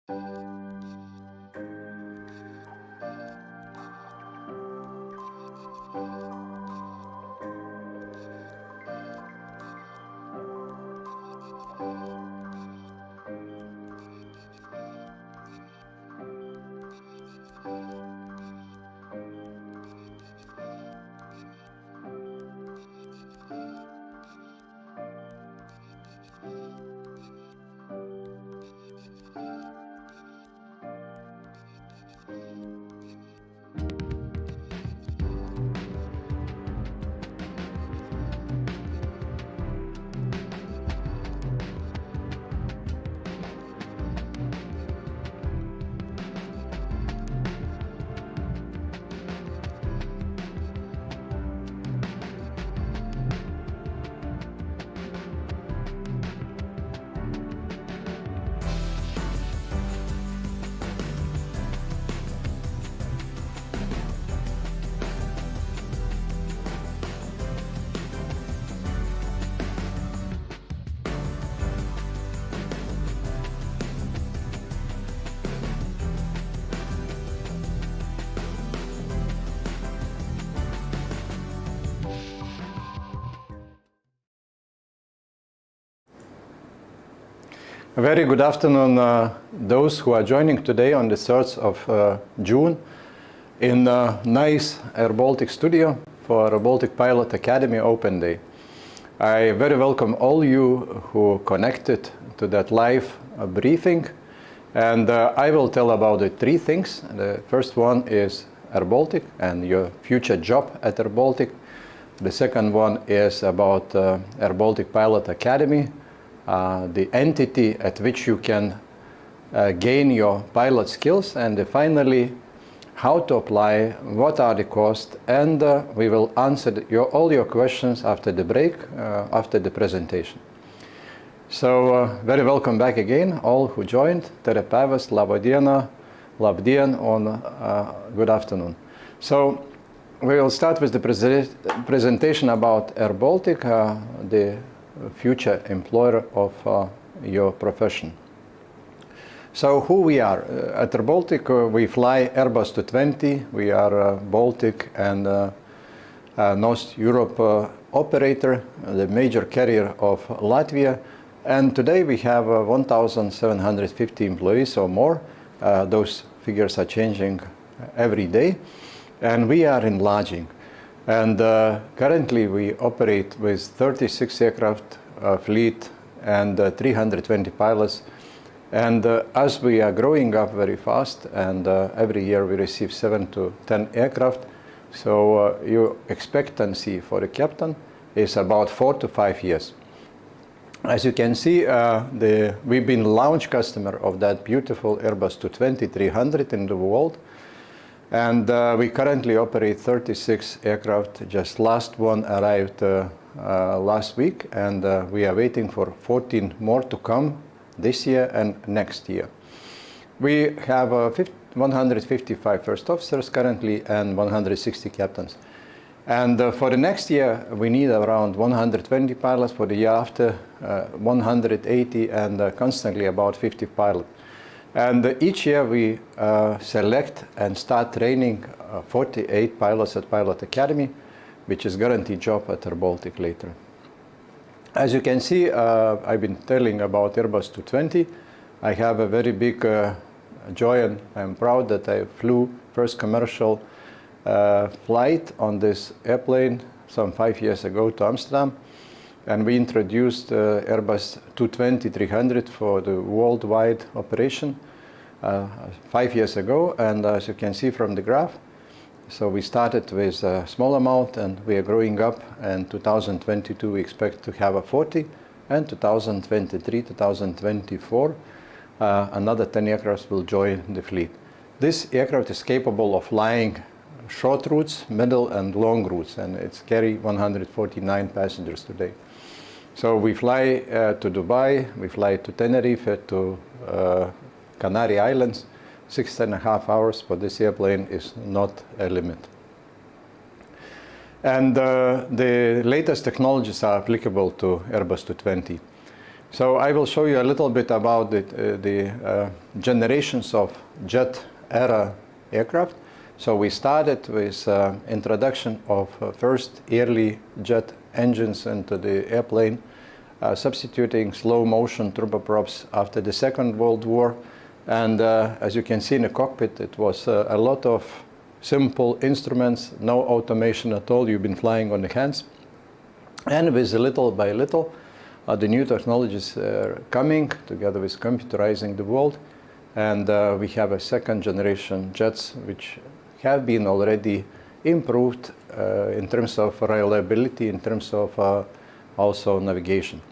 A very good afternoon, those who are joining today on the 3rd of June in nice airBaltic studio for airBaltic Pilot Academy Open Day. I very welcome all you who connected to that live briefing, and I will tell about the three things. The first one is airBaltic and your future job at airBaltic. The second one is about airBaltic Pilot Academy, the entity at which you can gain your pilot skills, and finally how to apply, what are the costs, and we will answer all your questions after the break, after the presentation. So very welcome back again, all who joined. Tere päevast, laba diena, labdien, and good afternoon. So we will start with the presentation about airBaltic, the future employer of your profession. So who we are? At airBaltic, we fly Airbus 220. We are Baltic and North Europe operator, the major carrier of Latvia. And today we have 1,750 employees or more. Those figures are changing every day. And we are enlarging. And currently we operate with 36 aircraft fleet and 320 pilots. And as we are growing up very fast, and every year we receive 7 to 10 aircraft, so your expectancy for the captain is about 4 to 5 years. As you can see, we've been launch customer of that beautiful Airbus 220-300 in the world. And we currently operate 36 aircraft. Just last one arrived last week, and we are waiting for 14 more to come this year and next year. We have 155 first officers currently and 160 captains. And for the next year, we need around 120 pilots. For the year after, 180, and constantly about 50 pilots. And each year we select and start training 48 pilots at Pilot Academy, which is guaranteed job at airBaltic later. As you can see, I've been telling about Airbus 220. I have a very big joy, and I'm proud that I flew first commercial flight on this airplane some 5 years ago to Amsterdam. And we introduced Airbus 220-300 for the worldwide operation 5 years ago. And as you can see from the graph, so we started with a small amount and we are growing up. And 2022 we expect to have a 40, and 2023, 2024, another 10 aircraft will join the fleet. This aircraft is capable of flying short routes, middle and long routes, and it's carry 149 passengers today. So we fly to Dubai, we fly to Tenerife, to Canary Islands. 6.5 hours for this airplane is not a limit. And the latest technologies are applicable to Airbus 220. So I will show you a little bit about the generations of jet era aircraft. So we started with introduction of first early jet engines into the airplane, substituting slow motion turboprops after the Second World War. And as you can see in the cockpit, it was a lot of simple instruments, no automation at all. You've been flying on the hands. And with little by little, the new technologies are coming together with computerizing the world. And we have a second generation jets which have been already improved in terms of reliability, in terms of also navigation.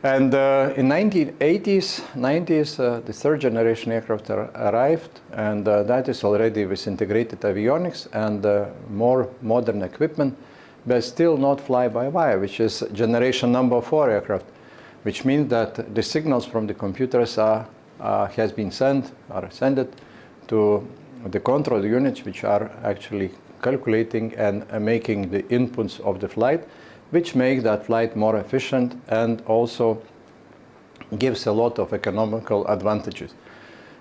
And in 1980s, 90s, the third generation aircraft arrived, and that is already with integrated avionics and more modern equipment, but still not fly-by-wire, which is generation number 4 aircraft, which means that the signals from the computers has been sent to the control units, which are actually calculating and making the inputs of the flight, which make that flight more efficient and also gives a lot of economical advantages.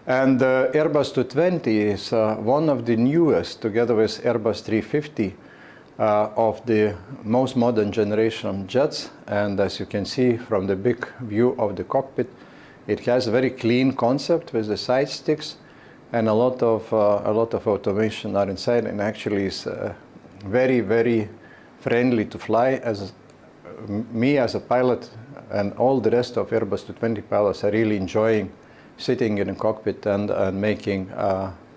And Airbus 220 is one of the newest, together with Airbus 350, of the most modern generation jets. And as you can see from the big view of the cockpit, it has a very clean concept with the side sticks, and a lot of automation are inside, and actually is very, very friendly to fly. As me as a pilot and all the rest of Airbus 220 pilots are really enjoying sitting in a cockpit and making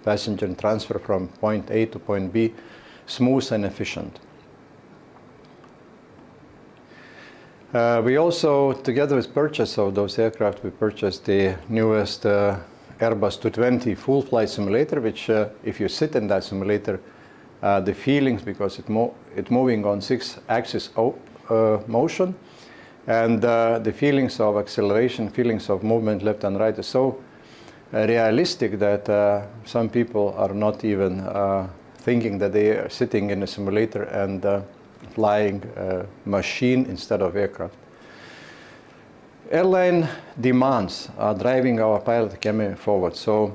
passenger transfer from point A to point B smooth and efficient. We also, together with purchase of those aircraft, we purchased the newest Airbus 220 full flight simulator, which if you sit in that simulator, the feelings, because it's moving on 6-axis motion, and the feelings of acceleration, feelings of movement left and right is so realistic that some people are not even thinking that they are sitting in a simulator and flying a machine instead of aircraft. Airline demands are driving our pilot academy forward. So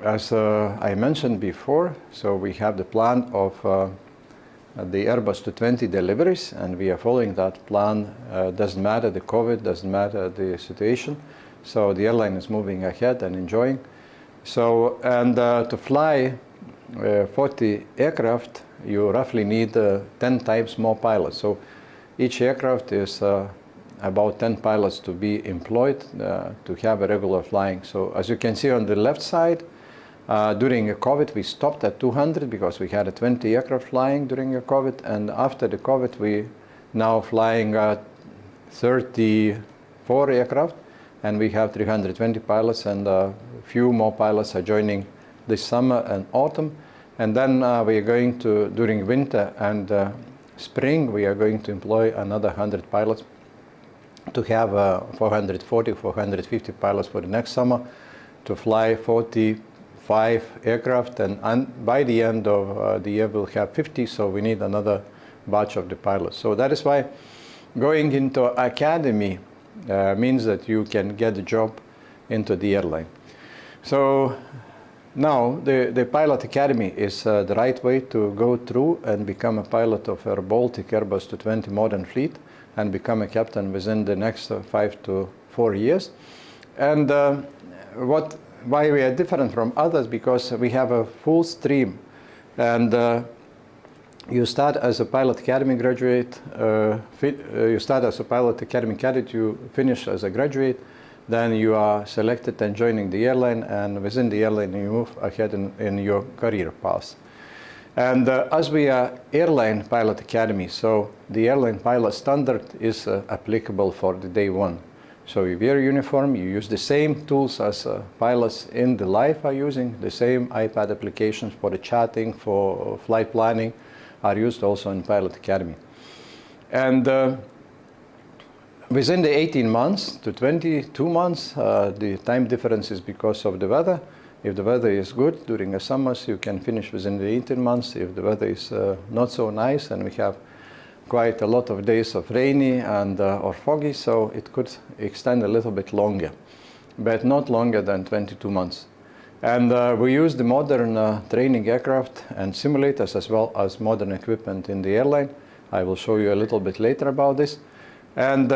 as I mentioned before, so we have the plan of the Airbus 220 deliveries, and we are following that plan. Doesn't matter the COVID, doesn't matter the situation. So the airline is moving ahead and enjoying. So, and to fly 40 aircraft, you roughly need 10 times more pilots. So each aircraft is about 10 pilots to be employed to have a regular flying. So as you can see on the left side, during COVID, we stopped at 200 because we had 20 aircraft flying during COVID. And after the COVID, we now flying 34 aircraft, and we have 320 pilots, and a few more pilots are joining this summer and autumn. And then we are going to, during winter and spring, we are going to employ another 100 pilots to have 440, 450 pilots for the next summer to fly 45 aircraft. And by the end of the year, we'll have 50, so we need another batch of the pilots. So that is why going into academy means that you can get a job into the airline. So now the pilot academy is the right way to go through and become a pilot of airBaltic Airbus 220 modern fleet and become a captain within the next 5 to 4 years. And why we are different from others, because we have a full stream. And you start as a pilot academy graduate, you start as a pilot academy cadet, you finish as a graduate, then you are selected and joining the airline, and within the airline you move ahead in your career path. And as we are airline pilot academy, so the airline pilot standard is applicable for the day one. So you wear a uniform, you use the same tools as pilots in the life are using, the same iPad applications for the chatting, for flight planning are used also in pilot academy. And within the 18 months to 22 months, the time difference is because of the weather. If the weather is good during the summers, you can finish within the 18 months. If the weather is not so nice and we have quite a lot of days of rainy and or foggy, so it could extend a little bit longer, but not longer than 22 months. And we use the modern training aircraft and simulators as well as modern equipment in the airline. I will show you a little bit later about this. And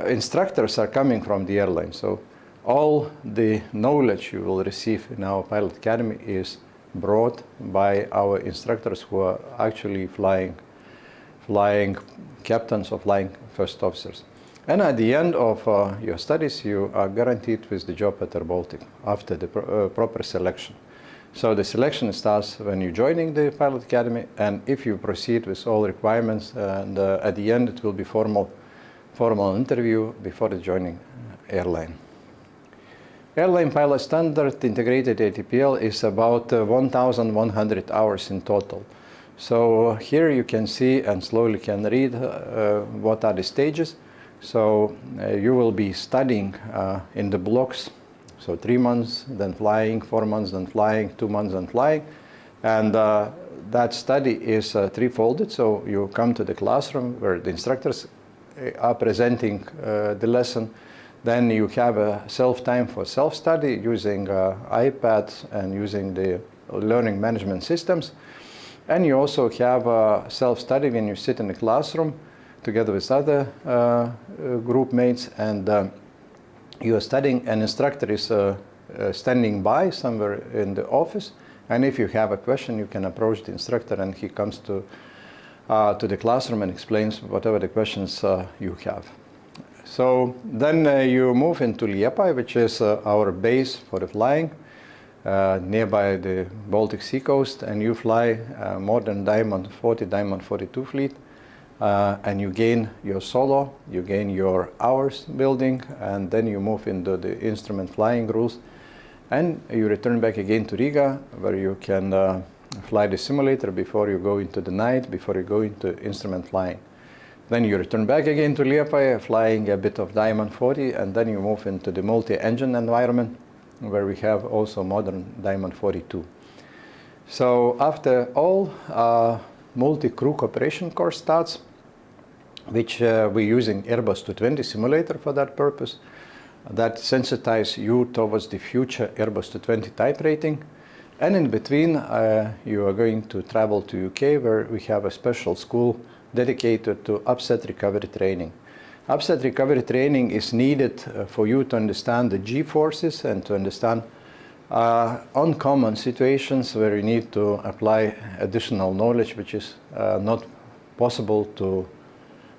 instructors are coming from the airline, so all the knowledge you will receive in our Pilot Academy is brought by our instructors who are actually flying captains or flying first officers. And at the end of your studies, you are guaranteed with the job at airBaltic after the proper selection. So the selection starts when you're joining the Pilot Academy, and if you proceed with all requirements, and at the end it will be formal interview before joining airline. Airline pilot standard integrated ATPL is about 1,100 hours in total. So here you can see and slowly can read what are the stages. So you will be studying in the blocks. So 3 months, then flying, 4 months, then flying, 2 months, then flying. And that study is three-folded. So you come to the classroom where the instructors are presenting the lesson. Then you have a self-time for self-study using iPads and using the learning management systems. And you also have self-study when you sit in the classroom together with other group mates, and you are studying. An instructor is standing by somewhere in the office, and if you have a question, you can approach the instructor, and he comes to the classroom and explains whatever the questions you have. So then you move into Liepāja, which is our base for the flying, nearby the Baltic Sea coast, and you fly modern Diamond 40, Diamond 42 fleet. And you gain your solo, you gain your hours building, and then you move into the instrument flying rules, and you return back again to Riga, where you can fly the simulator before you go into the night, before you go into instrument flying. Then you return back again to Liepāja, flying a bit of Diamond 40, and then you move into the multi-engine environment, where we have also modern Diamond 42. So after all, multi-crew cooperation course starts, which we're using Airbus 220 simulator for that purpose. That sensitizes you towards the future Airbus 220 type rating. And in between, you are going to travel to UK, where we have a special school dedicated to upset recovery training. Upset recovery training is needed for you to understand the G-forces and to understand uncommon situations where you need to apply additional knowledge, which is not possible to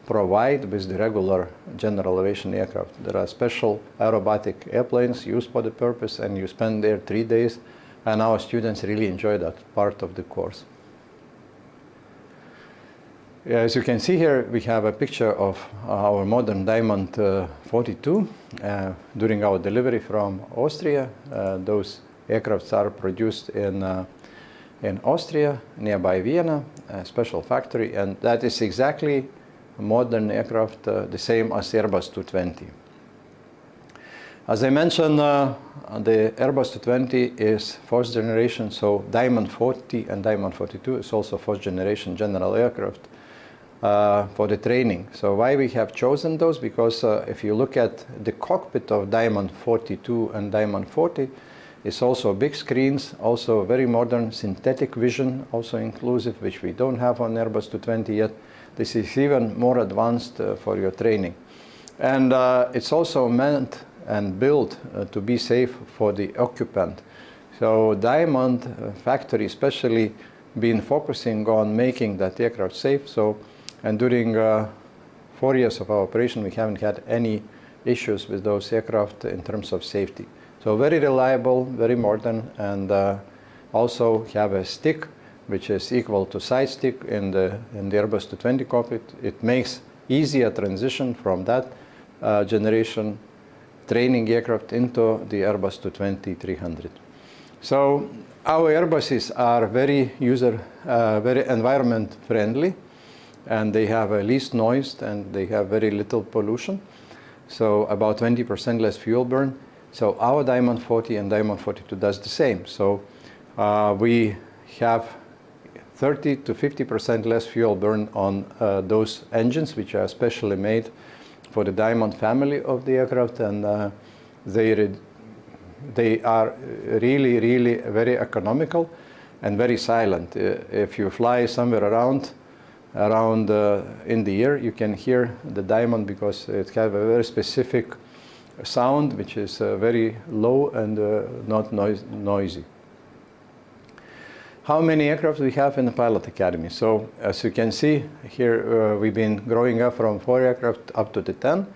provide with the regular general aviation aircraft. There are special aerobatic airplanes used for the purpose, and you spend there 3 days, and our students really enjoy that part of the course. As you can see here, we have a picture of our modern Diamond 42 during our delivery from Austria. Those aircrafts are produced in Austria, nearby Vienna, a special factory, and that is exactly a modern aircraft, the same as Airbus 220. As I mentioned, the Airbus 220 is fourth generation, so Diamond 40 and Diamond 42 is also fourth generation general aircraft for the training. So why we have chosen those? Because if you look at the cockpit of Diamond 42 and Diamond 40, it's also big screens, also very modern synthetic vision, also inclusive, which we don't have on Airbus 220 yet. This is even more advanced for your training. And it's also meant and built to be safe for the occupant. So Diamond factory especially been focusing on making that aircraft safe. So, and during 4 years of our operation, we haven't had any issues with those aircraft in terms of safety. So very reliable, very modern, and also have a stick which is equal to side stick in the Airbus 220 cockpit. It makes easier transition from that generation training aircraft into the Airbus 220-300. So our Airbuses are very very environment friendly, and they have a least noise, and they have very little pollution. So about 20% less fuel burn. So our Diamond 40 and Diamond 42 does the same. So we have 30 to 50% less fuel burn on those engines, which are specially made for the Diamond family of the aircraft, and they are really very economical and very silent. If you fly somewhere around in the air, you can hear the Diamond because it has a very specific sound, which is very low and not noisy. How many aircraft we have in the Pilot Academy? So as you can see here, we've been growing up from 4 aircraft up to the 10.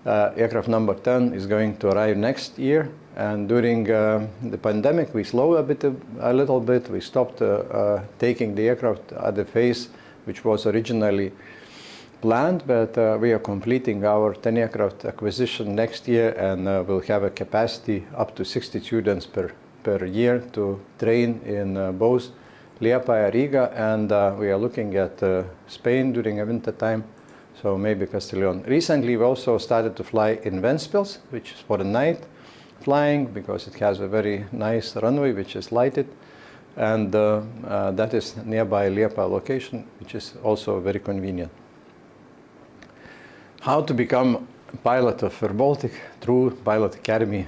Aircraft number 10 is going to arrive next year. And during the pandemic, we slowed a little bit. We stopped taking the aircraft at the phase which was originally planned, but we are completing our 10 aircraft acquisition next year, and we'll have a capacity up to 60 students per year to train in both Liepāja, Riga, and we are looking at Spain during a winter time, so maybe Castellón. Recently, we also started to fly in Ventspils, which is for the night flying because it has a very nice runway which is lighted, and that is nearby Liepāja location, which is also very convenient. How to become a pilot of airBaltic through Pilot Academy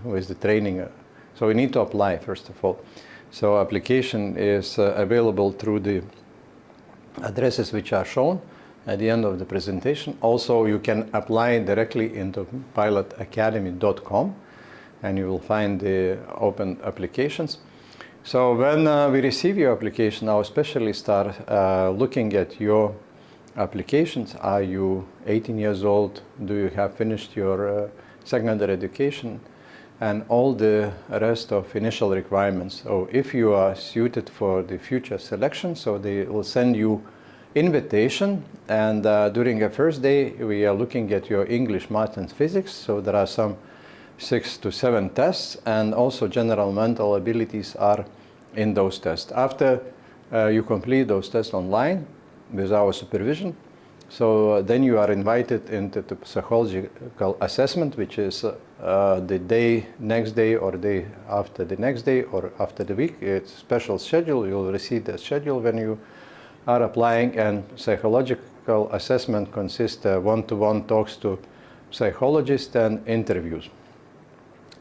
with the training. So we need to apply, first of all. So application is available through the addresses which are shown at the end of the presentation. Also, you can apply directly into pilotacademy.com, and you will find the open applications. So when we receive your application, our specialists are looking at your applications. Are you 18 years old? Do you have finished your secondary education? And all the rest of initial requirements. So if you are suited for the future selection, so they will send you invitation, and during the first day we are looking at your English, math and physics. So there are some 6 to 7 tests, and also general mental abilities are in those tests. After you complete those tests online with our supervision, so then you are invited into the psychological assessment, which is the next day or day after the next day or after the week. It's a special schedule. You'll receive the schedule when you are applying, and psychological assessment consists of one-to-one talks to psychologists and interviews.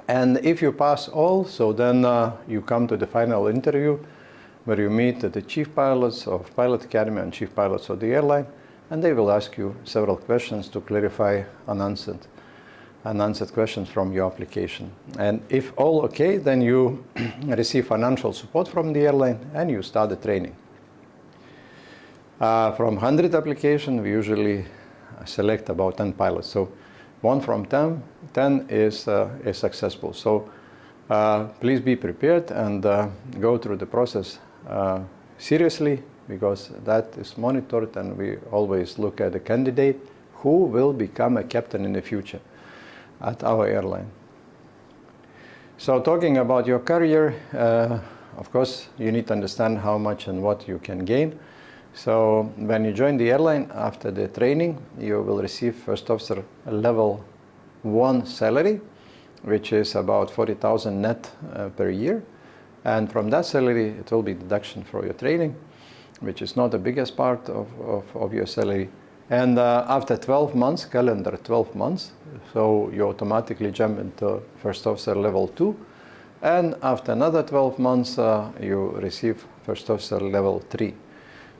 And if you pass all, so then you come to the final interview where you meet the chief pilots of Pilot Academy and chief pilots of the airline, and they will ask you several questions to clarify unanswered questions from your application. And if all okay, then you receive financial support from the airline and you start the training. From 100 applications, we usually select about 10 pilots. So 1 from 10 is successful. So please be prepared and go through the process seriously, because that is monitored, and we always look at the candidate who will become a captain in the future at our airline. So talking about your career, of course, you need to understand how much and what you can gain. So when you join the airline after the training, you will receive first officer level 1 salary, which is about 40,000 net per year. And from that salary, it will be deduction for your training, which is not the biggest part of your salary. And after 12 months, calendar 12 months, so you automatically jump into first officer level 2. And after another 12 months, you receive first officer level 3.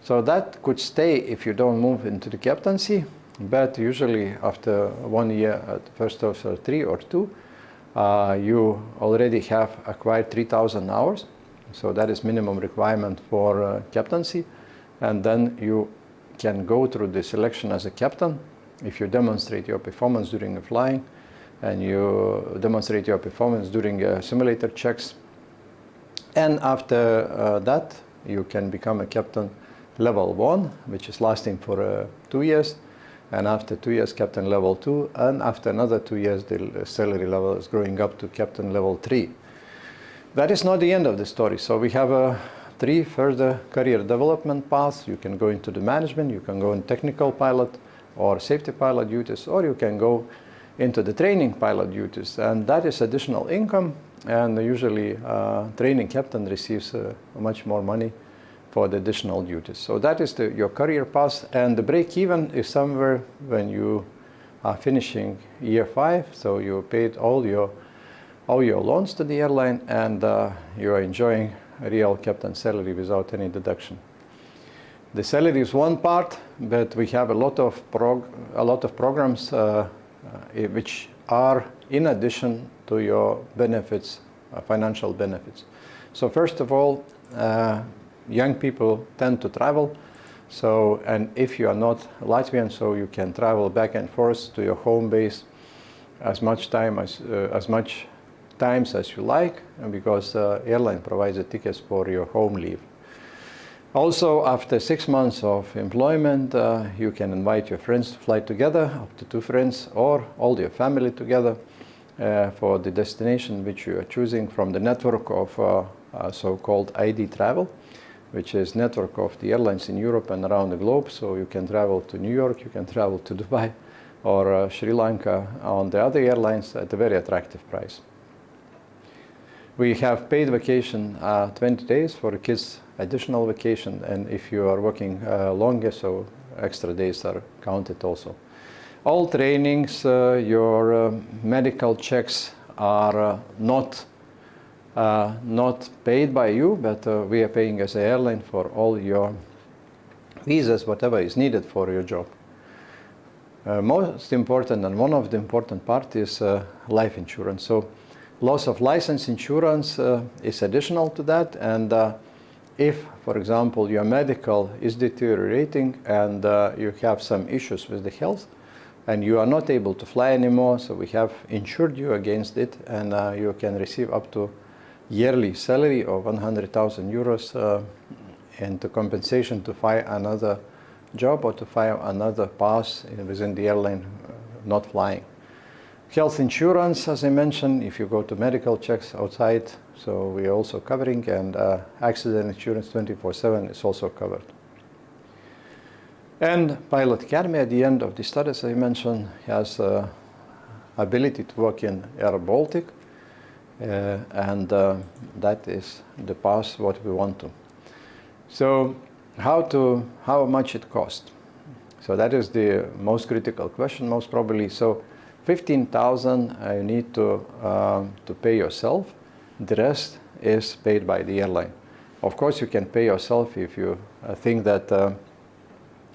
So that could stay if you don't move into the captaincy, but usually after 1 year at first officer 3 or 2, you already have acquired 3,000 hours. So that is minimum requirement for captaincy. And then you can go through the selection as a captain if you demonstrate your performance during the flying, and you demonstrate your performance during simulator checks. And after that, you can become a captain level 1, which is lasting for 2 years. And after 2 years, captain level 2. And after another 2 years, the salary level is growing up to captain level 3. That is not the end of the story. So we have 3 further career development paths. You can go into the management, you can go in technical pilot or safety pilot duties, or you can go into the training pilot duties. And that is additional income. And usually training captain receives much more money for the additional duties. So that is your career path, and the break-even is somewhere when you are finishing year 5, so you paid all your loans to the airline, and you are enjoying a real captain salary without any deduction. The salary is one part, but we have a lot of programs which are in addition to your benefits, financial benefits. So first of all, young people tend to travel. So, and if you are not Latvian, so you can travel back and forth to your home base as much times as you like, because airline provides the tickets for your home leave. Also, after 6 months of employment, you can invite your friends to fly together, up to 2 friends, or all your family together for the destination which you are choosing from the network of so-called ID travel, which is network of the airlines in Europe and around the globe. So you can travel to New York, you can travel to Dubai or Sri Lanka on the other airlines at a very attractive price. We have paid vacation 20 days for kids, additional vacation, and if you are working longer, so extra days are counted also. All trainings, your medical checks are not paid by you, but we are paying as an airline for all your visas, whatever is needed for your job. Most important, and one of the important parts, is life insurance. So loss of license insurance is additional to that, and if, for example, your medical is deteriorating and you have some issues with the health and you are not able to fly anymore, so we have insured you against it, and you can receive up to yearly salary of 100,000 euros and the compensation to find another job or to find another pass within the airline not flying. Health insurance, as I mentioned, if you go to medical checks outside, so we are also covering, and accident insurance 24/7 is also covered. And Pilot Academy at the end of the studies, I mentioned, has ability to work in airBaltic, and that is the path what we want to. So how much it costs? So that is the most critical question, most probably. So 15,000 you need to pay yourself. The rest is paid by the airline. Of course, you can pay yourself if you think that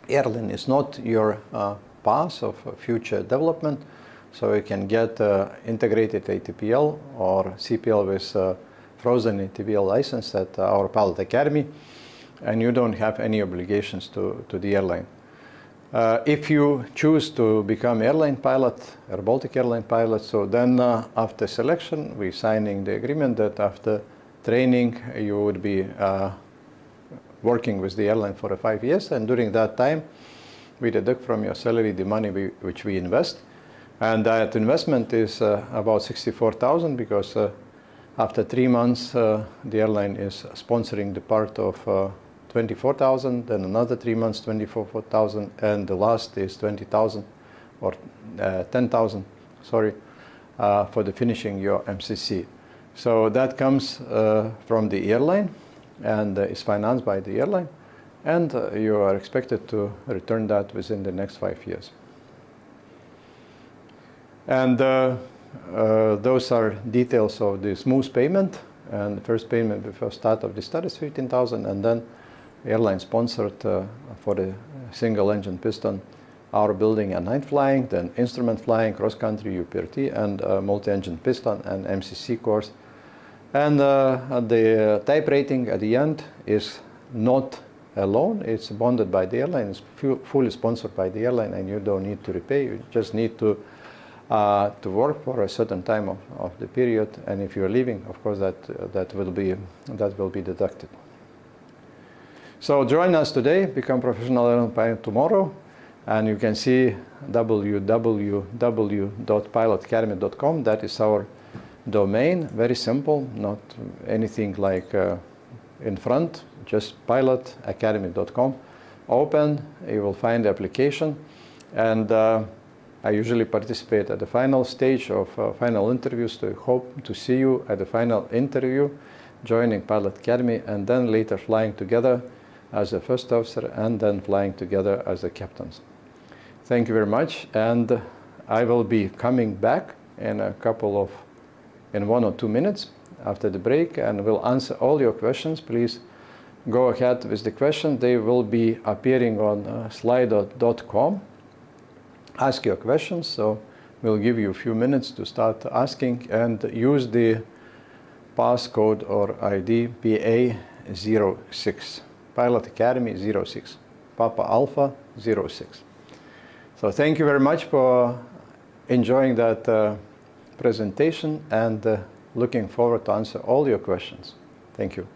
airline is not your path of future development. So you can get integrated ATPL or CPL with frozen ATPL license at our Pilot Academy, and you don't have any obligations to the airline. If you choose to become airline pilot, airBaltic airline pilot, so then after selection, we're signing the agreement that after training, you would be working with the airline for 5 years, and during that time, we deduct from your salary the money which we invest. And that investment is about 64,000, because after 3 months, the airline is sponsoring the part of 24,000, then another 3 months, 24,000, and the last is 20,000 or 10,000, sorry, for the finishing your MCC. So that comes from the airline and is financed by the airline, and you are expected to return that within the next 5 years. And those are details of the smooth payment. And the first payment before start of the study is 15,000, and then airline sponsored for the single engine piston, our building and night flying, then instrument flying, cross country, UPRT, and multi-engine piston and MCC course. And the type rating at the end is not a loan, it's bonded by the airline, it's fully sponsored by the airline, and you don't need to repay, you just need to work for a certain time of the period, and if you're leaving, of course, that will be deducted. So join us today, become professional airline pilot tomorrow, and you can see www.pilotacademy.com. That is our domain, very simple, not anything like in front, just pilotacademy.com. Open, you will find the application, and I usually participate at the final stage of final interviews, so I hope to see you at the final interview, joining Pilot Academy, and then later flying together as a first officer and then flying together as the captains. Thank you very much, and I will be coming back in in 1 or 2 minutes after the break, and will answer all your questions. Please go ahead with the questions. They will be appearing on slido.com. Ask your questions, so we'll give you a few minutes to start asking, and use the passcode or ID PA06, Pilot Academy 06, Papa Alpha 06. So thank you very much for enjoying that presentation, and looking forward to answer all your questions. Thank you.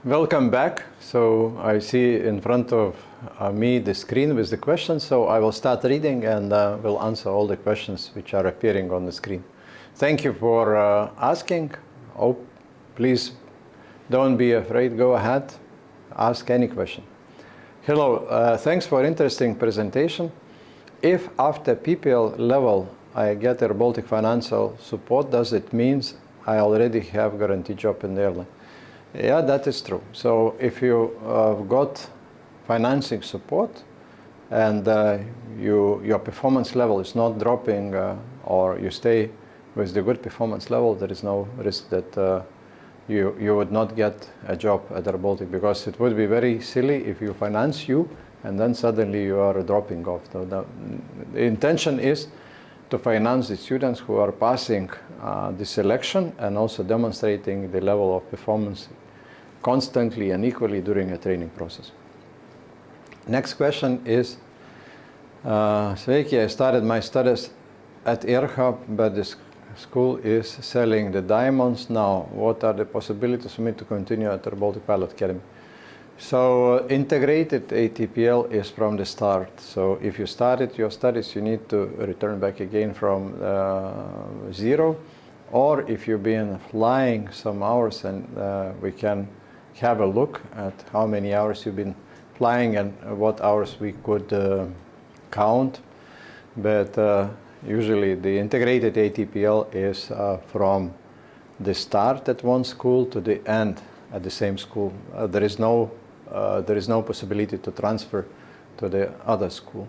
Welcome back. So I see in front of me the screen with the questions, so I will start reading, and will answer all the questions which are appearing on the screen. Thank you for asking. Oh, please don't be afraid, go ahead, ask any question. Hello, thanks for interesting presentation. If after PPL level I get airBaltic financial support, does it mean I already have guaranteed job in the airline? Yeah, that is true. So if you got financing support, and your performance level is not dropping, or you stay with the good performance level, there is no risk that you would not get a job at airBaltic, because it would be very silly if you finance you and then suddenly you are dropping off. So the intention is to finance the students who are passing the selection and also demonstrating the level of performance constantly and equally during a training process. Next question is, Sveiki, I started my studies at Airhub, but the school is selling the diamonds now. What are the possibilities for me to continue at airBaltic Pilot Academy? So integrated ATPL is from the start. So if you started your studies, you need to return back again from zero. Or if you've been flying some hours, and we can have a look at how many hours you've been flying and what hours we could count. But usually the integrated ATPL is from the start at one school to the end at the same school. There is no possibility to transfer to the other school.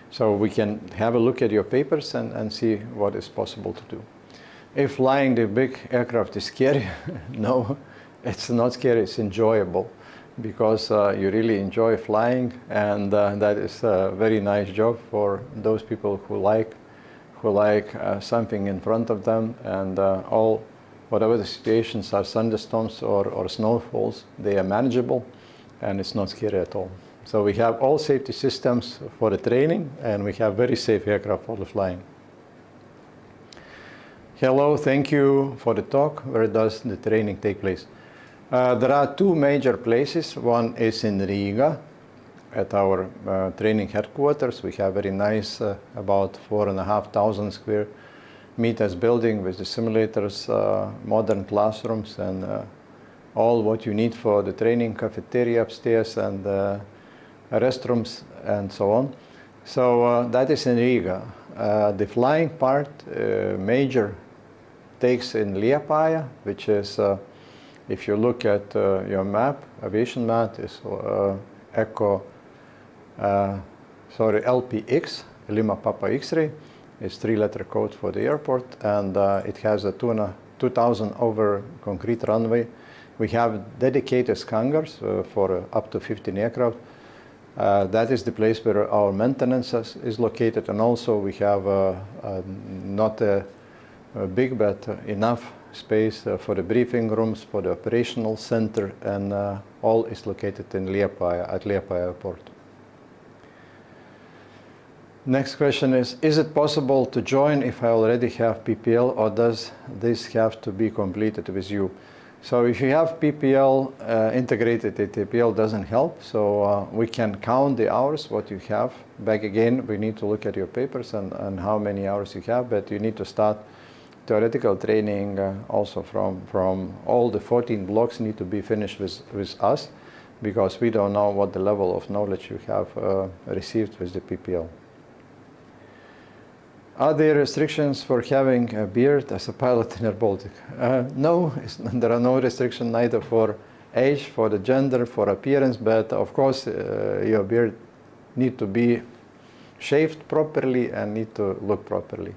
So we can have a look at your papers and see what is possible to do. If flying the big aircraft is scary, no, it's not scary, it's enjoyable, because you really enjoy flying, and that is a very nice job for those people who like something in front of them, and whatever the situations are, thunderstorms or snowfalls, they are manageable, and it's not scary at all. So we have all safety systems for the training, and we have very safe aircraft for the flying. Hello, thank you for the talk. Where does the training take place? There are two major places. One is in Riga at our training headquarters. We have very nice, about 4,500 square meters building with the simulators, modern classrooms, and all what you need for the training, cafeteria upstairs, and restrooms, and so on. So that is in Riga. The flying part, major, takes in Liepāja, which is, if you look at your map, aviation map, is LPX, Lima Papa X-ray. It's 3-letter code for the airport, and it has a 2,000 over concrete runway. We have dedicated hangars for up to 15 aircraft. That is the place where our maintenance is located, and also we have not a big but enough space for the briefing rooms, for the operational center, and all is located in Liepāja, at Liepāja Airport. Next question is it possible to join if I already have PPL, or does this have to be completed with you? So if you have PPL, integrated ATPL doesn't help, so we can count the hours, what you have. Back again, we need to look at your papers and how many hours you have, but you need to start theoretical training also from all the 14 blocks need to be finished with us, because we don't know what the level of knowledge you have received with the PPL. Are there restrictions for having a beard as a pilot in airBaltic? No, there are no restrictions neither for age, for the gender, for appearance, but of course your beard need to be shaved properly and need to look properly.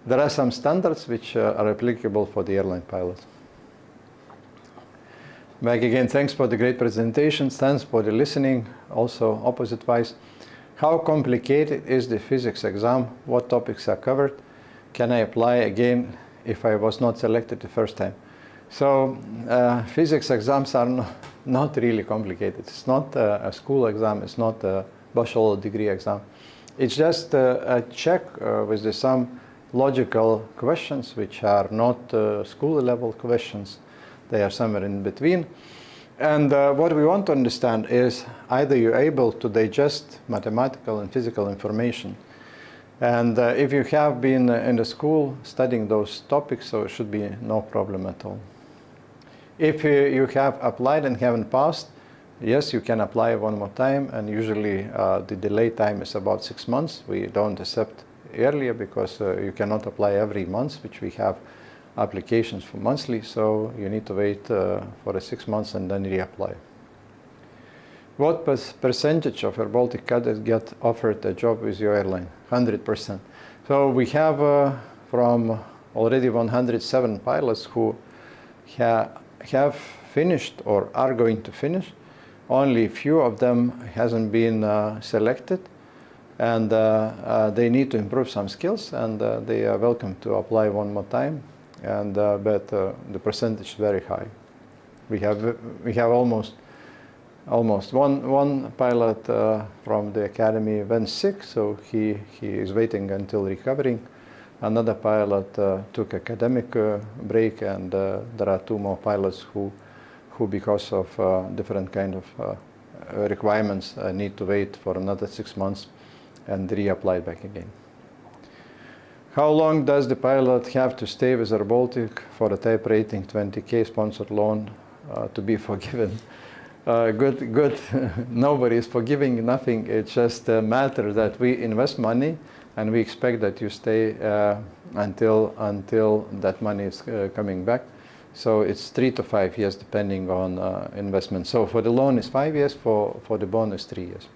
There are some standards which are applicable for the airline pilots. Back again, thanks for the great presentation, thanks for the listening, also opposite-wise. How complicated is the physics exam? What topics are covered? Can I apply again if I was not selected the first time? So physics exams are not really complicated. It's not a school exam, it's not a bachelor degree exam. It's just a check with some logical questions which are not school level questions. They are somewhere in between. And what we want to understand is either you're able to digest mathematical and physical information. And if you have been in the school studying those topics, so it should be no problem at all. If you have applied and haven't passed, yes, you can apply one more time. And usually the delay time is about 6 months. We don't accept earlier because you cannot apply every month, which we have applications for monthly, so you need to wait for 6 months and then reapply. What percentage of airBaltic cadets get offered a job with your airline? 100%. So we have from already 107 pilots who have finished or are going to finish. Only a few of them hasn't been selected, and they need to improve some skills, and they are welcome to apply one more time. And but the percentage is very high. We have almost one pilot from the academy went sick, so he is waiting until recovering. Another pilot took academic break, and there are 2 more pilots who because of different kind of requirements need to wait for another 6 months and reapply back again. How long does the pilot have to stay with airBaltic for a type rating 20K sponsored loan to be forgiven? Good. Nobody is forgiving nothing. It's just a matter that we invest money and we expect that you stay until that money is coming back. So it's 3 to 5 years depending on investment. So for the loan is 5 years, for the bond is 3 years.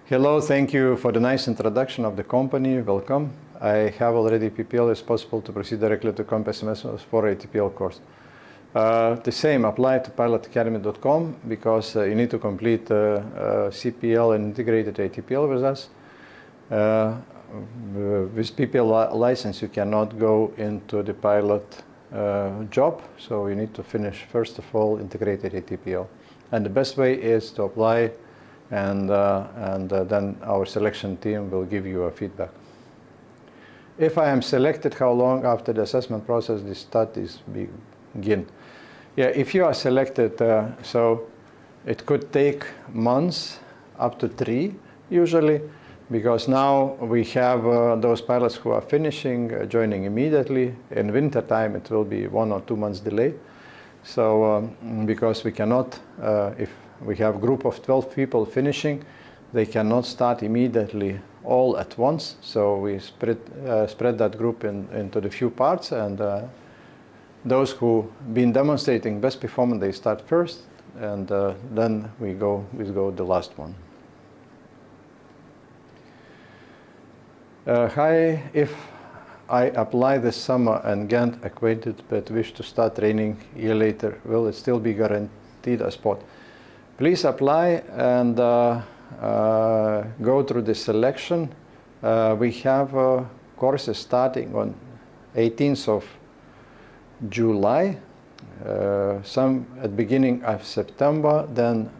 Hello, thank you for the nice introduction of the company. Welcome. I have already PPL. It's possible to proceed directly to Compass SMS for ATPL course. The same apply to pilotacademy.com because you need to complete CPL and integrated ATPL with us. With PPL license, you cannot go into the pilot job, so you need to finish first of all integrated ATPL. And the best way is to apply and then our selection team will give you a feedback. If I am selected, how long after the assessment process the studies begin? Yeah, if you are selected, so it could take months, up to 3 usually, because now we have those pilots who are finishing, joining immediately. In winter time, it will be 1 or 2 months delay. So because we cannot, if we have a group of 12 people finishing, they cannot start immediately all at once. So we spread that group into the few parts, and those who been demonstrating best performance, they start first, and then we go the last one. Hi, if I apply this summer and get acquainted but wish to start training a year later, will it still be guaranteed a spot? Please apply and go through the selection. We have courses starting on 18th of July, some at beginning of September, then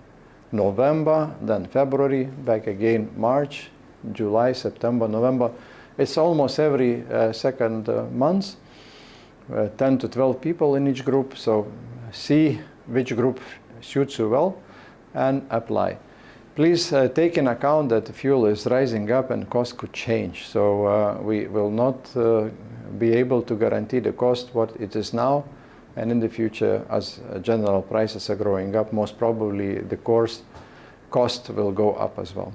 November, then February, back again March, July, September, November. It's almost every second month, 10 to 12 people in each group. So see which group suits you well and apply. Please take in account that the fuel is rising up and cost could change. So we will not be able to guarantee the cost what it is now, and in the future, as general prices are growing up, most probably the course cost will go up as well.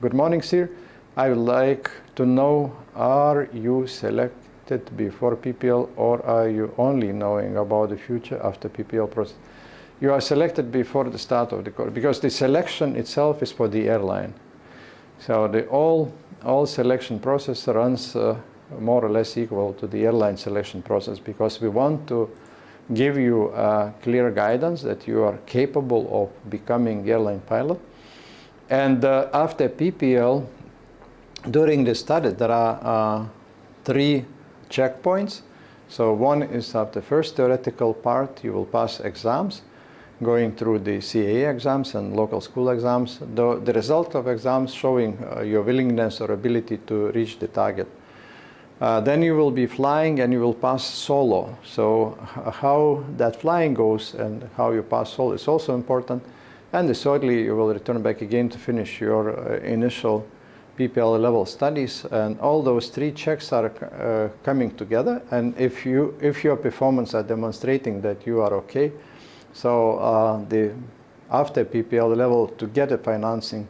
Good morning, sir. I would like to know, are you selected before PPL, or are you only knowing about the future after PPL process? You are selected before the start of the course, because the selection itself is for the airline. So the all selection process runs more or less equal to the airline selection process, because we want to give you clear guidance that you are capable of becoming airline pilot. And after PPL, during the study, there are 3 checkpoints. So one is after the first theoretical part, you will pass exams, going through the CAA exams and local school exams. The result of exams showing your willingness or ability to reach the target. Then you will be flying and you will pass solo. So how that flying goes and how you pass solo is also important. And thirdly, you will return back again to finish your initial PPL level studies, and all those 3 checks are coming together. And if your performance are demonstrating that you are okay, so after PPL level to get a financing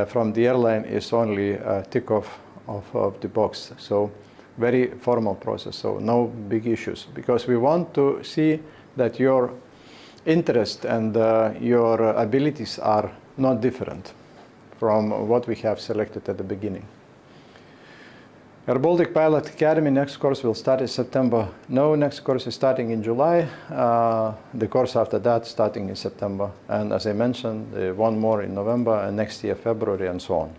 from the airline is only a tick off of the box. So very formal process. So no big issues, because we want to see that your interest and your abilities are not different from what we have selected at the beginning. airBaltic Pilot Academy next course will start in September. No, next course is starting in July. The course after that starting in September. And as I mentioned, one more in November, and next year February, and so on.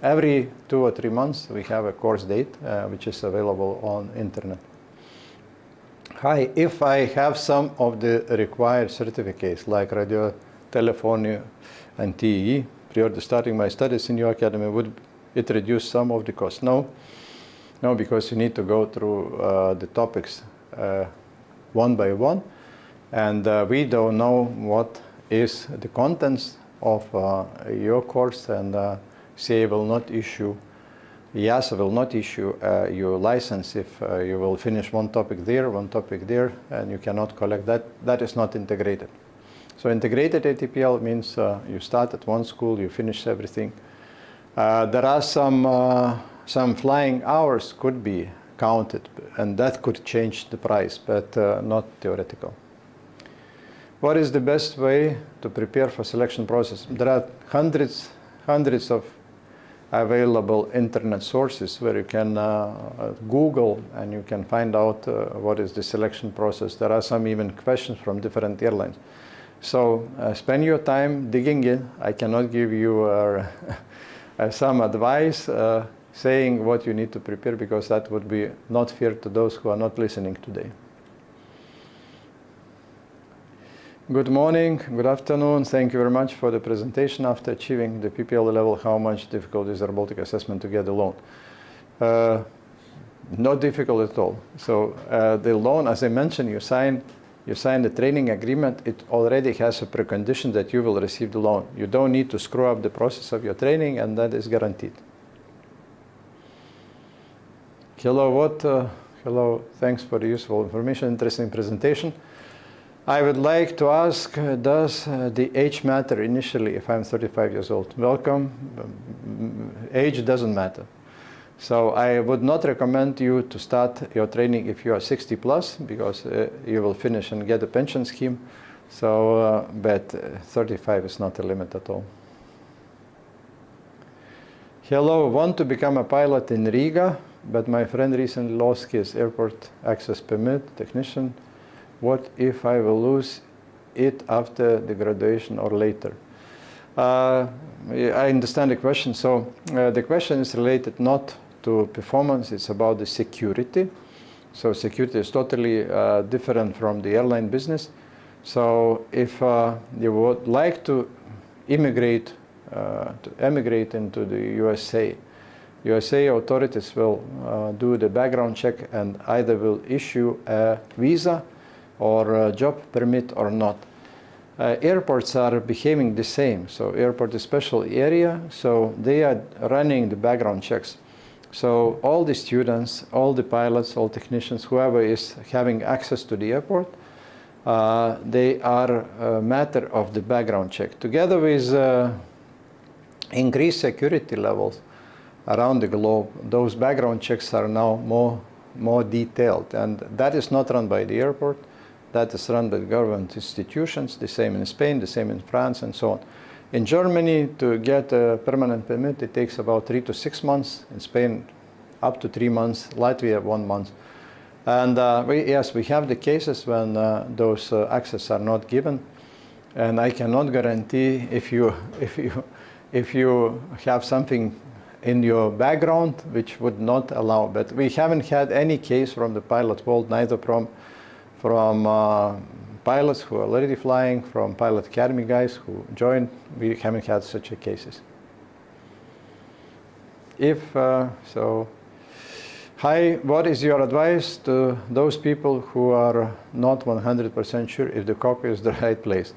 Every 2 or 3 months we have a course date which is available on internet. Hi, if I have some of the required certificates like radio, telephony, and TE, prior to starting my studies in your academy, would it reduce some of the cost? No, because you need to go through the topics one by one, and we don't know what is the contents of your course, and CA will not issue, EASA will not issue your license if you will finish one topic there, and you cannot collect that. That is not integrated. So integrated ATPL means you start at one school, you finish everything. There are some flying hours could be counted, and that could change the price, but not theoretical. What is the best way to prepare for selection process? There are hundreds of available internet sources where you can Google and you can find out what is the selection process. There are some even questions from different airlines. So spend your time digging in. I cannot give you some advice saying what you need to prepare, because that would be not fair to those who are not listening today. Good morning, good afternoon. Thank you very much for the presentation. After achieving the PPL level, how much difficult is airBaltic assessment to get a loan? Not difficult at all. So the loan, as I mentioned, you sign the training agreement. It already has a precondition that you will receive the loan. You don't need to screw up the process of your training, and that is guaranteed. Hello, hello, thanks for the useful information, interesting presentation. I would like to ask, does the age matter initially if I'm 35 years old? Welcome. Age doesn't matter. So I would not recommend you to start your training if you are 60 plus, because you will finish and get a pension scheme. So, but 35 is not a limit at all. Hello, want to become a pilot in Riga, but my friend recently lost his airport access permit, technician. What if I will lose it after the graduation or later? I understand the question. So the question is related not to performance, it's about the security. So security is totally different from the airline business. So if you would like to emigrate into the USA, USA authorities will do the background check and either will issue a visa or a job permit or not. Airports are behaving the same. So airport is special area, so they are running the background checks. So all the students, all the pilots, all technicians, whoever is having access to the airport, they are a matter of the background check. Together with increased security levels around the globe, those background checks are now more detailed, and that is not run by the airport. That is run by government institutions, the same in Spain, the same in France, and so on. In Germany, to get a permanent permit, it takes about 3 to 6 months. In Spain, up to 3 months. Latvia, 1 month. And yes, we have the cases when those access are not given. And I cannot guarantee if you have something in your background which would not allow. But we haven't had any case from the pilot world, neither from pilots who are already flying, from pilot academy guys who joined. We haven't had such a cases. Hi, what is your advice to those people who are not 100% sure if the cockpit is the right place?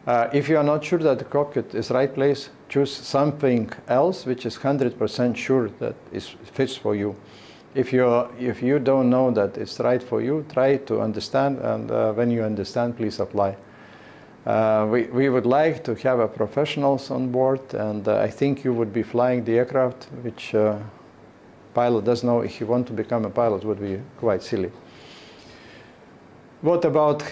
If you are not sure that the cockpit is the right place, choose something else which is 100% sure that it fits for you. If you don't know that it's right for you, try to understand, and when you understand, please apply. We would like to have a professionals on board, and I think you would be flying the aircraft which pilot doesn't know. If you want to become a pilot, would be quite silly. What about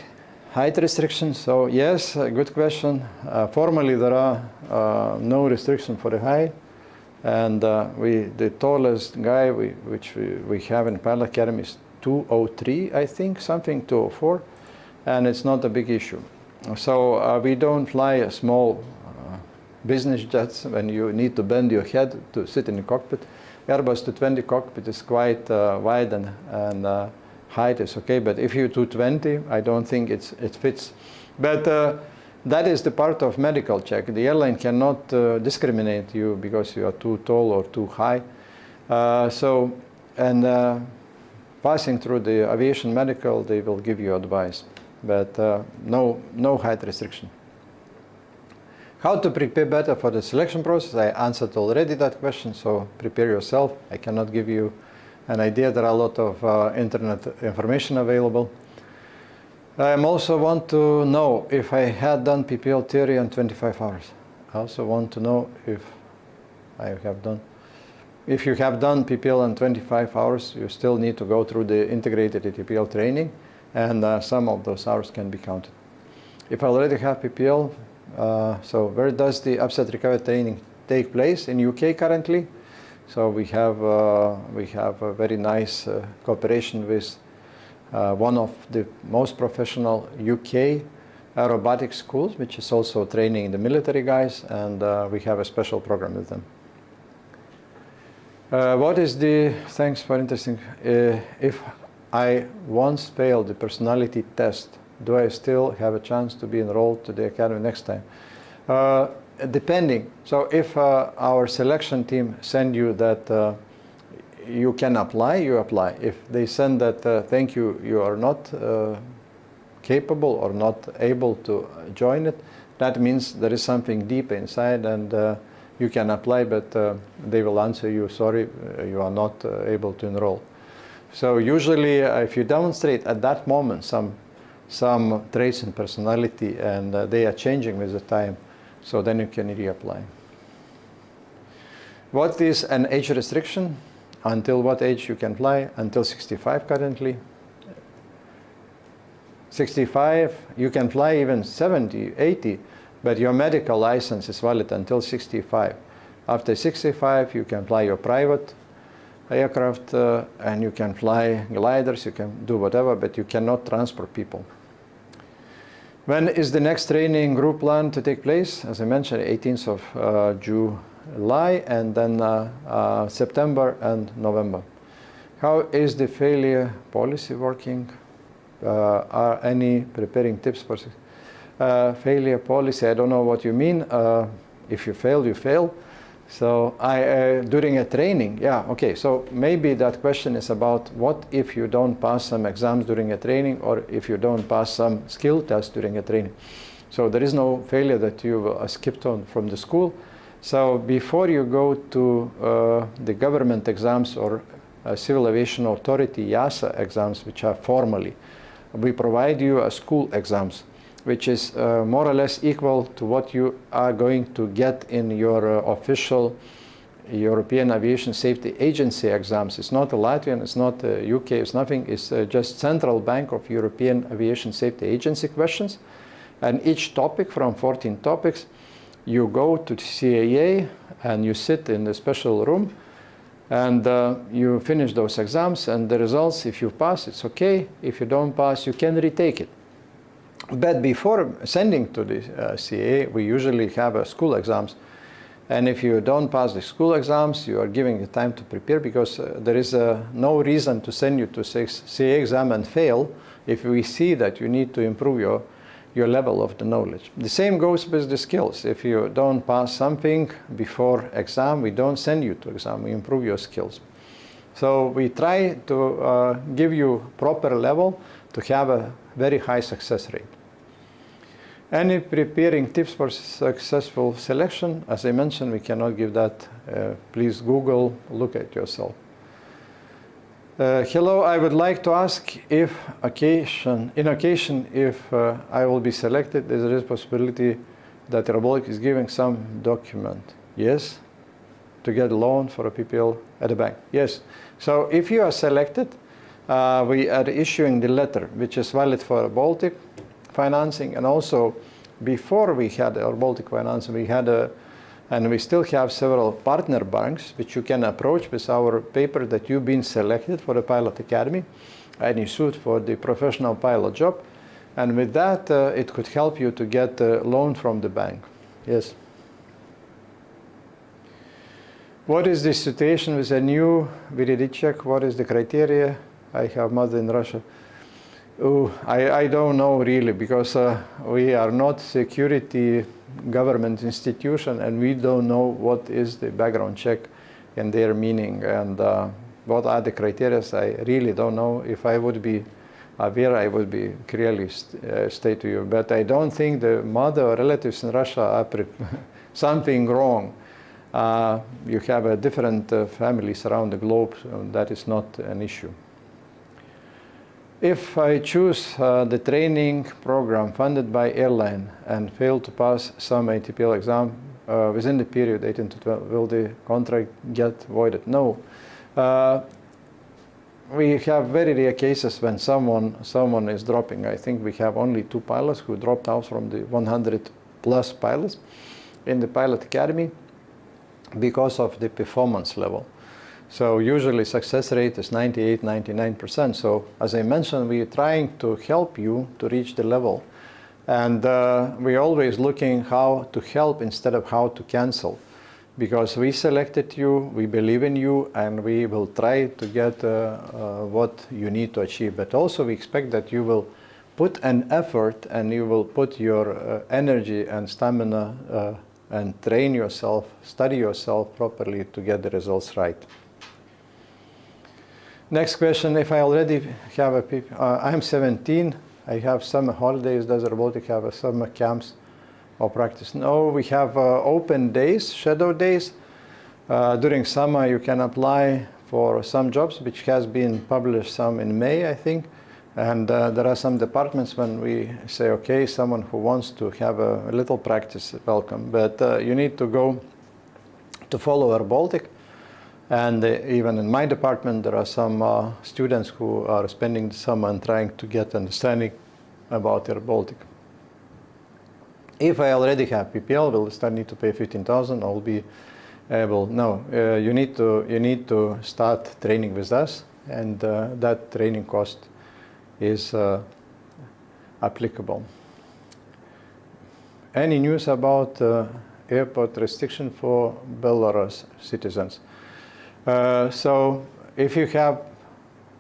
height restrictions? So yes, good question. Formally, there are no restriction for the height. And the tallest guy which we have in Pilot Academy is 203, I think, something 204, and it's not a big issue. So we don't fly a small business jets when you need to bend your head to sit in the cockpit. Airbus 220 cockpit is quite wide and height is okay, but if you're 220, I don't think it fits. But that is the part of medical check. The airline cannot discriminate you because you are too tall or too high. Passing through the aviation medical, they will give you advice, but no height restriction. How to prepare better for the selection process? I answered already that question, so prepare yourself. I cannot give you an idea. There are a lot of internet information available. I also want to know if I had done PPL theory in 25 hours. I also want to know if I have done. If you have done PPL in 25 hours, you still need to go through the integrated ATPL training, and some of those hours can be counted. If I already have PPL, so where does the upset recovery training take place? In UK currently. So we have a very nice cooperation with one of the most professional UK aerobatic schools, which is also training the military guys, and we have a special program with them. Thanks for interesting, if I once failed the personality test, do I still have a chance to be enrolled to the academy next time? Depending. So if our selection team send you that you can apply, you apply. If they send that thank you, you are not capable or not able to join it, that means there is something deep inside, and you can apply, but they will answer you, sorry, you are not able to enroll. So usually if you demonstrate at that moment some traits in personality, and they are changing with the time, so then you can reapply. What is an age restriction? Until what age you can fly? Until 65 currently. 65, you can fly even 70, 80, but your medical license is valid until 65. After 65, you can fly your private aircraft, and you can fly gliders, you can do whatever, but you cannot transport people. When is the next training group plan to take place? As I mentioned, 18th of July, and then September and November. How is the failure policy working? Are any preparing tips for failure policy? I don't know what you mean. If you fail, you fail. So during a training, yeah, okay. So maybe that question is about what if you don't pass some exams during a training, or if you don't pass some skill test during a training. So there is no failure that you skipped on from the school. So before you go to the government exams or Civil Aviation Authority EASA exams, which are formally, we provide you a school exams, which is more or less equal to what you are going to get in your official European Aviation Safety Agency exams. It's not a Latvian, it's not a UK, it's nothing. It's just Central Bank of European Aviation Safety Agency questions. And each topic, from 14 topics, you go to CAA and you sit in a special room, and you finish those exams, and the results, if you pass, it's okay. If you don't pass, you can retake it. But before sending to the CA, we usually have school exams. And if you don't pass the school exams, you are giving the time to prepare, because there is no reason to send you to CA exam and fail if we see that you need to improve your level of the knowledge. The same goes with the skills. If you don't pass something before exam, we don't send you to exam, we improve your skills. So we try to give you proper level to have a very high success rate. Any preparing tips for successful selection? As I mentioned, we cannot give that. Please Google, look at yourself. Hello, I would like to ask if if I will be selected, is there a possibility that airBaltic is giving some document? Yes, to get a loan for a PPL at a bank. Yes. So if you are selected, we are issuing the letter, which is valid for airBaltic financing, and also before we had airBaltic financing, we had and we still have several partner banks which you can approach with our paper that you've been selected for the pilot academy and you suit for the professional pilot job, and with that it could help you to get a loan from the bank. Yes. What is the situation with a new VDD check? What is the criteria? I have mother in Russia. Oh, I don't know really, because we are not security government institution, and we don't know what is the background check and their meaning, and what are the criteria. I really don't know. If I would be aware, I would be clearly state to you. But I don't think the mother or relatives in Russia are something wrong. You have different families around the globe, so that is not an issue. If I choose the training program funded by Airline and fail to pass some ATPL exam within the period 18 to 12, will the contract get voided? No. We have very rare cases when someone is dropping. I think we have only 2 pilots who dropped out from the 100 plus pilots in the pilot academy because of the performance level. So usually success rate is 98, 99%. So as I mentioned, we are trying to help you to reach the level. And we're always looking how to help instead of how to cancel. Because we selected you, we believe in you, and we will try to get what you need to achieve. But also we expect that you will put an effort and you will put your energy and stamina and train yourself, study yourself properly to get the results right. Next question, if I already have I'm 17, I have summer holidays, does airBaltic have a summer camps or practice? No, we have open days, shadow days. During summer you can apply for some jobs, which has been published some in May, I think. And there are some departments when we say, okay, someone who wants to have a little practice, welcome. But you need to go to follow airBaltic. And even in my department, there are some students who are spending the summer and trying to get understanding about airBaltic. If I already have PPL, will I need to pay 15,000? I'll be able. No, you need to start training with us, and that training cost is applicable. Any news about airport restriction for Belarus citizens? So if you have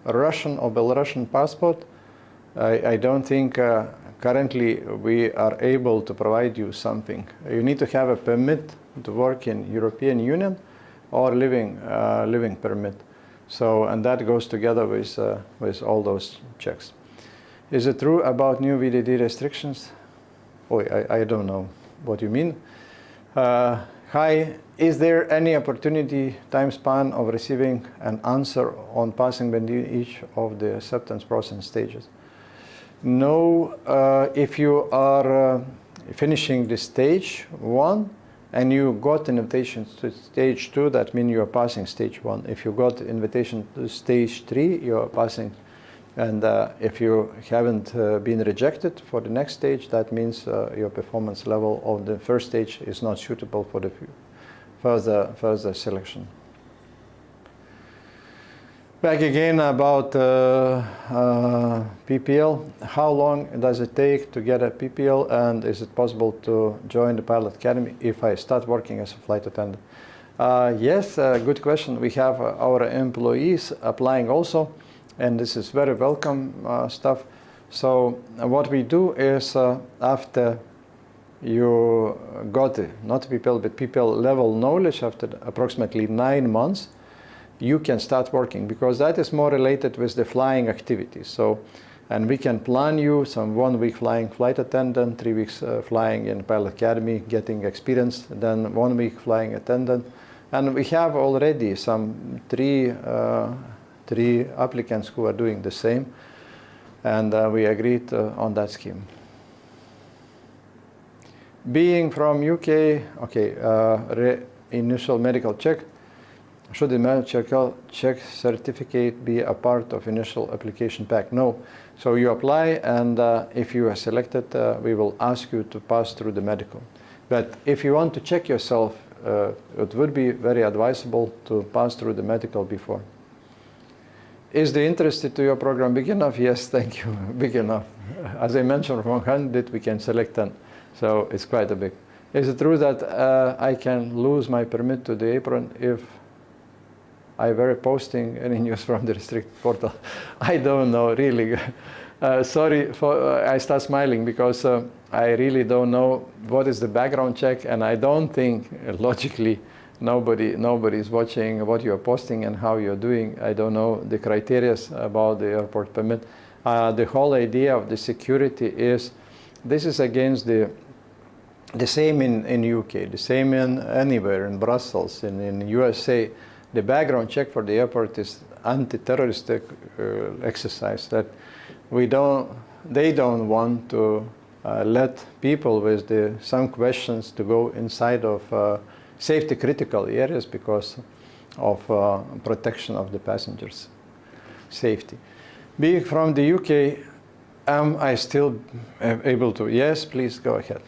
a Russian or Belarusian passport, I don't think currently we are able to provide you something. You need to have a permit to work in European Union or living permit. So, and that goes together with all those checks. Is it true about new VDD restrictions? Oh, I don't know what you mean. Hi, is there any opportunity time span of receiving an answer on passing between each of the acceptance process stages? No, if you are finishing the stage 1, and you got an invitation to stage 2, that means you are passing stage 1. If you got invitation to stage 3, you are passing. And if you haven't been rejected for the next stage, that means your performance level of the first stage is not suitable for the further selection. Back again about PPL. How long does it take to get a PPL, and is it possible to join the Pilot Academy if I start working as a flight attendant? Yes, good question. We have our employees applying also, and this is very welcome stuff. So what we do is after you got not PPL but PPL level knowledge, after approximately 9 months, you can start working, because that is more related with the flying activities. So, and we can plan you some 1 week flying flight attendant, 3 weeks flying in Pilot Academy, getting experience, then 1 week flying attendant. And we have already some three applicants who are doing the same. And we agreed on that scheme. Being from UK, okay, initial medical check. Should the medical check certificate be a part of initial application pack? No. So you apply, and if you are selected, we will ask you to pass through the medical. But if you want to check yourself, it would be very advisable to pass through the medical before. Is the interest to your program big enough? Yes, thank you, big enough. As I mentioned, from 100 we can select 10, so it's quite a big. Is it true that I can lose my permit to the apron if I were posting any news from the restricted portal? I don't know, really. Sorry, I start smiling because I really don't know what is the background check, and I don't think logically nobody is watching what you're posting and how you're doing. I don't know the criteria about the airport permit. The whole idea of the security is, this is against the same in UK, the same in anywhere, in Brussels, in USA. The background check for the airport is anti-terrorist exercise, that they don't want to let people with some questions to go inside of safety critical areas because of protection of the passengers' safety. Being from the UK, am I still able to? Yes, please go ahead.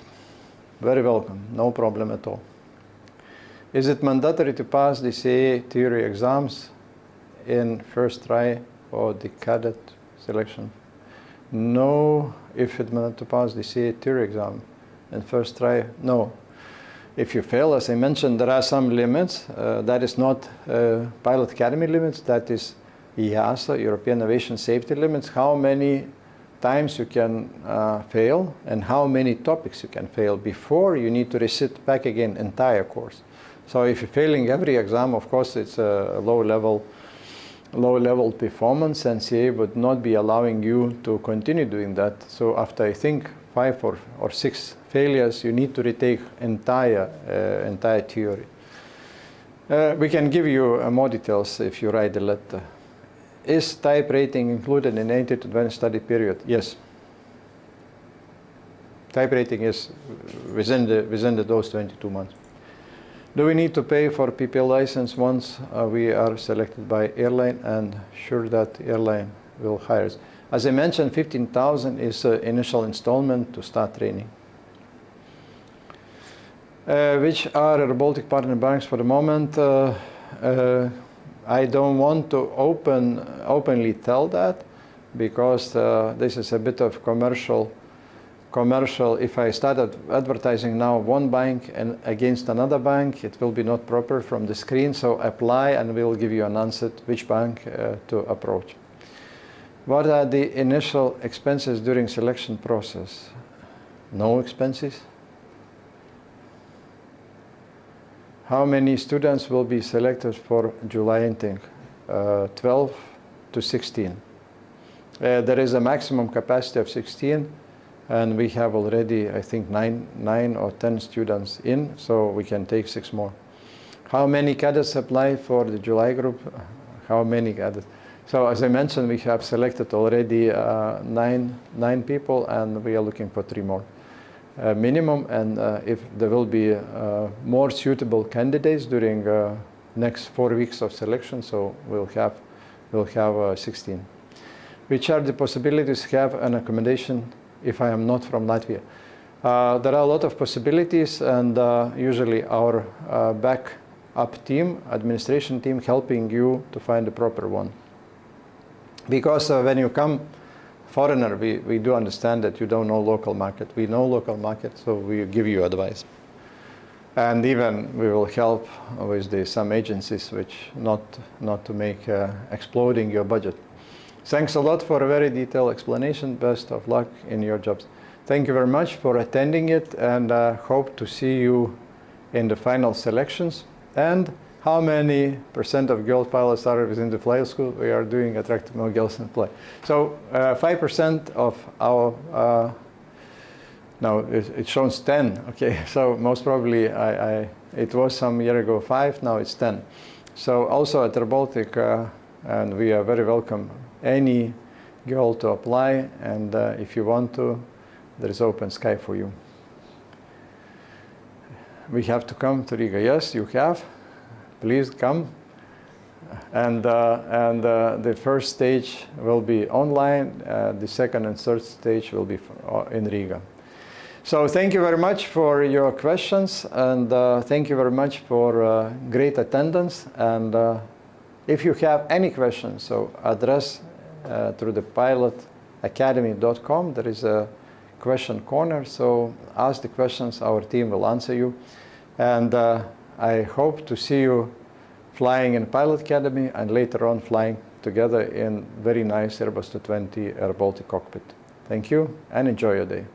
Very welcome, no problem at all. Is it mandatory to pass the CA theory exams in first try for the cadet selection? No, if it's meant to pass the CA theory exam in first try, no. If you fail, as I mentioned, there are some limits. That is not Pilot Academy limits, that is EASA, European Aviation Safety limits. How many times you can fail and how many topics you can fail before you need to resit back again entire course. So if you're failing every exam, of course, it's a low level performance, and CA would not be allowing you to continue doing that. So after, I think, 5 or 6 failures, you need to retake entire theory. We can give you more details if you write the letter. Is type rating included in 80 to 20 study period? Yes. Type rating is within those 22 months. Do we need to pay for PPL license once we are selected by Airline and sure that Airline will hire us? As I mentioned, 15,000 is initial installment to start training. Which are airBaltic partner banks for the moment? I don't want to openly tell that because this is a bit of commercial. If I started advertising now one bank and against another bank, it will be not proper from the screen. So apply and we'll give you an answer which bank to approach. What are the initial expenses during selection process? No expenses. How many students will be selected for July intake? 12 to 16. There is a maximum capacity of 16. And we have already, I think, 9 or 10 students in, so we can take 6 more. How many cadets apply for the July group? How many cadets? So as I mentioned, we have selected already 9 people, and we are looking for 3 more minimum. And if there will be more suitable candidates during next 4 weeks of selection, so we'll have 16. Which are the possibilities to have an accommodation if I am not from Latvia? There are a lot of possibilities, and usually our backup team, administration team, helping you to find the proper one. Because when you come foreigner, we do understand that you don't know local market. We know local market, so we give you advice. And even we will help with some agencies which not to make exploding your budget. Thanks a lot for a very detailed explanation. Best of luck in your jobs. Thank you very much for attending it, and hope to see you in the final selections. And how many % of girl pilots are within the flight school? We are doing attractive more girls in flight. So 5% of our, now it shows 10. Okay, so most probably it was some year ago 5, now it's 10. So also at airBaltic, and we are very welcome any girl to apply, and if you want to, there is open sky for you. We have to come to Riga. Yes, you have. Please come. And the first stage will be online. The second and third stage will be in Riga. So thank you very much for your questions, and thank you very much for great attendance. And if you have any questions, so address through the pilotacademy.com. There is a question corner, so ask the questions, our team will answer you. And I hope to see you flying in Pilot Academy and later on flying together in very nice Airbus 220 airBaltic cockpit. Thank you and enjoy your day.